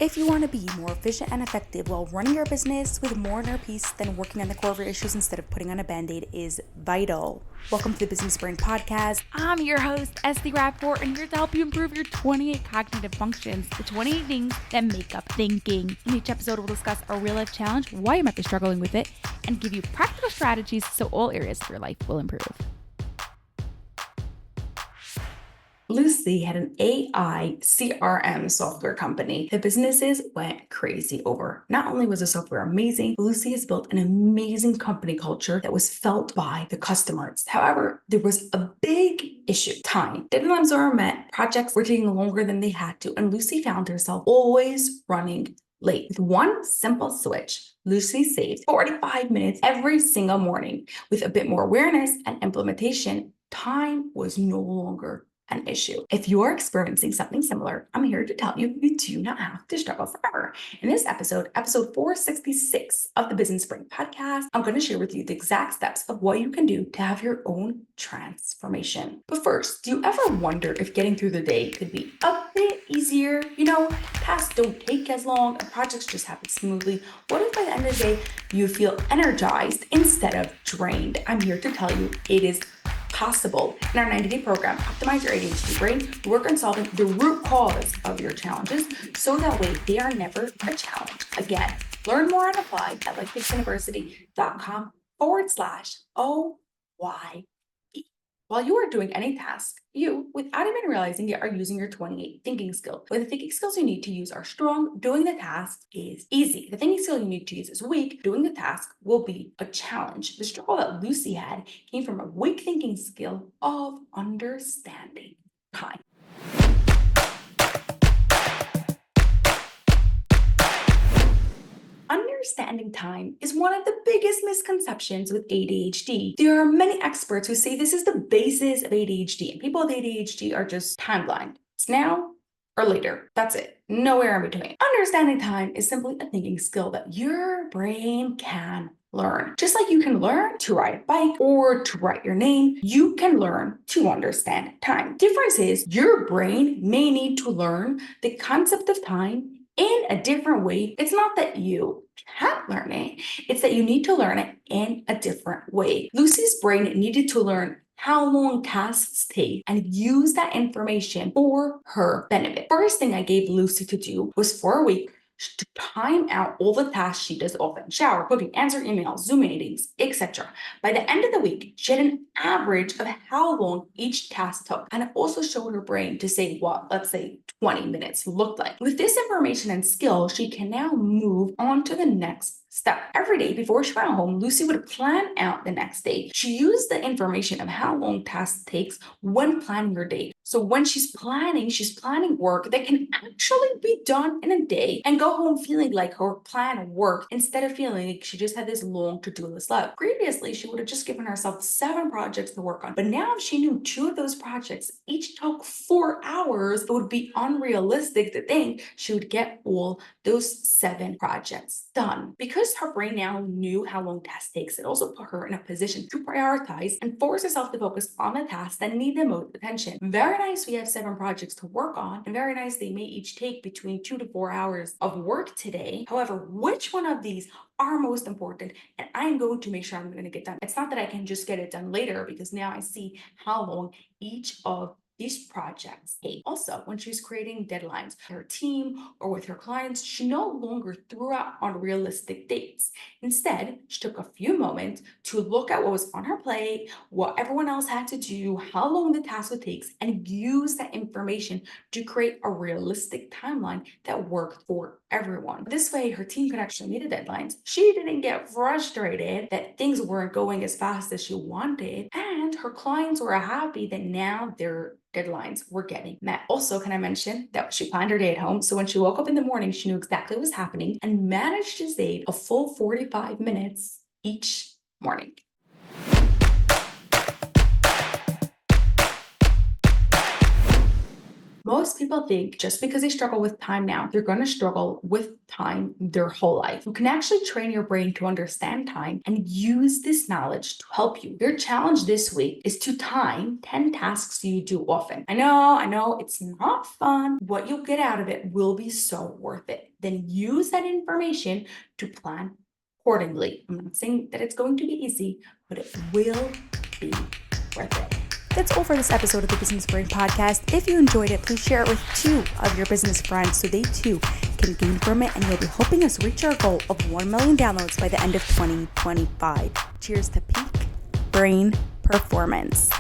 If you want to be more efficient and effective while running your business with more inner peace, then working on the core of your issues instead of putting on a band-aid is vital. Welcome to the Business Brain Podcast. I'm your host, Esty Rapport, and here to help you improve your 28 cognitive functions, the 28 things that make up thinking. In each episode, we'll discuss a real-life challenge, why you might be struggling with it, and give you practical strategies so all areas of your life will improve. Lucy had an AI CRM software company that businesses went crazy over. Not only was the software amazing, Lucy has built an amazing company culture that was felt by the customers. However, there was a big issue: time. Deadlines were met, projects were taking longer than they had to, and Lucy found herself always running late. With one simple switch, Lucy saved 45 minutes every single morning. With a bit more awareness and implementation, time was no longer an issue. If you're experiencing something similar, I'm here to tell you do not have to struggle forever. In this episode 466 of the Business Brain Podcast, I'm going to share with you the exact steps of what you can do to have your own transformation. But first, do you ever wonder if getting through the day could be a bit easier? Tasks don't take as long and projects just happen smoothly. What if by the end of the day you feel energized instead of drained? I'm here to tell you it is possible. In our 90-day program, Optimize Your ADHD Brain, we work on solving the root cause of your challenges so that way they are never a challenge again. Learn more and apply at lifefixuniversity.com/OYE. While you are doing any task, you, without even realizing it, are using your 28 thinking skills. Where the thinking skills you need to use are strong, doing the task is easy. The thinking skill you need to use is weak, doing the task will be a challenge. The struggle that Lucy had came from a weak thinking skill of understanding time. Understanding time is one of the biggest misconceptions with ADHD. There are many experts who say this is the basis of ADHD, and people with ADHD are just time blind. It's now or later. That's it. Nowhere in between. Understanding time is simply a thinking skill that your brain can learn. Just like you can learn to ride a bike or to write your name, you can learn to understand time. Difference is your brain may need to learn the concept of time in a different way. It's not that you can't learn it, it's that you need to learn it in a different way. Lucy's brain needed to learn how long tasks take and use that information for her benefit. First thing I gave Lucy to do was for a week to time out all the tasks she does often: shower, cooking, answer emails, Zoom meetings, etc. By the end of the week, she had an average of how long each task took, and it also showed her brain to say what, let's say, 20 minutes looked like. With this information and skill, she can now move on to the next step. Every day before she went home, Lucy would plan out the next day. She used the information of how long tasks takes when planning her day. So when she's planning work that can actually be done in a day and go home feeling like her plan worked instead of feeling like she just had this long to-do list left. Previously, she would have just given herself 7 projects to work on. But now if she knew 2 of those projects each took 4 hours, it would be unrealistic to think she would get all those 7 projects done. Because her brain now knew how long tasks takes, it also put her in a position to prioritize and force herself to focus on the tasks that need the most attention. Very nice we have 7 projects to work on, and very nice they may each take between 2 to 4 hours of work today. However, which one of these are most important, and I'm going to make sure I'm going to get done. It's not that I can just get it done later, because now I see how long each of these projects take. Also, when she's creating deadlines with her team or with her clients, she no longer threw out unrealistic dates. Instead, she took a few moments to look at what was on her plate, what everyone else had to do, how long the task would take, and use that information to create a realistic timeline that worked for everyone. This way, her team could actually meet the deadlines. She didn't get frustrated that things weren't going as fast as she wanted, and her clients were happy that now their deadlines were getting met. Also, can I mention that she planned her day at home, so when she woke up in the morning, she knew exactly what was happening and managed to save a full 45 minutes each morning. Most people think just because they struggle with time now, they're going to struggle with time their whole life. You can actually train your brain to understand time and use this knowledge to help you. Your challenge this week is to time 10 tasks you do often. I know, it's not fun. What you'll get out of it will be so worth it. Then use that information to plan accordingly. I'm not saying that it's going to be easy, but it will be worth it. That's all for this episode of the Business Brain Podcast. If you enjoyed it, please share it with 2 of your business friends so they too can gain from it, and you'll be helping us reach our goal of 1 million downloads by the end of 2025. Cheers to peak brain performance.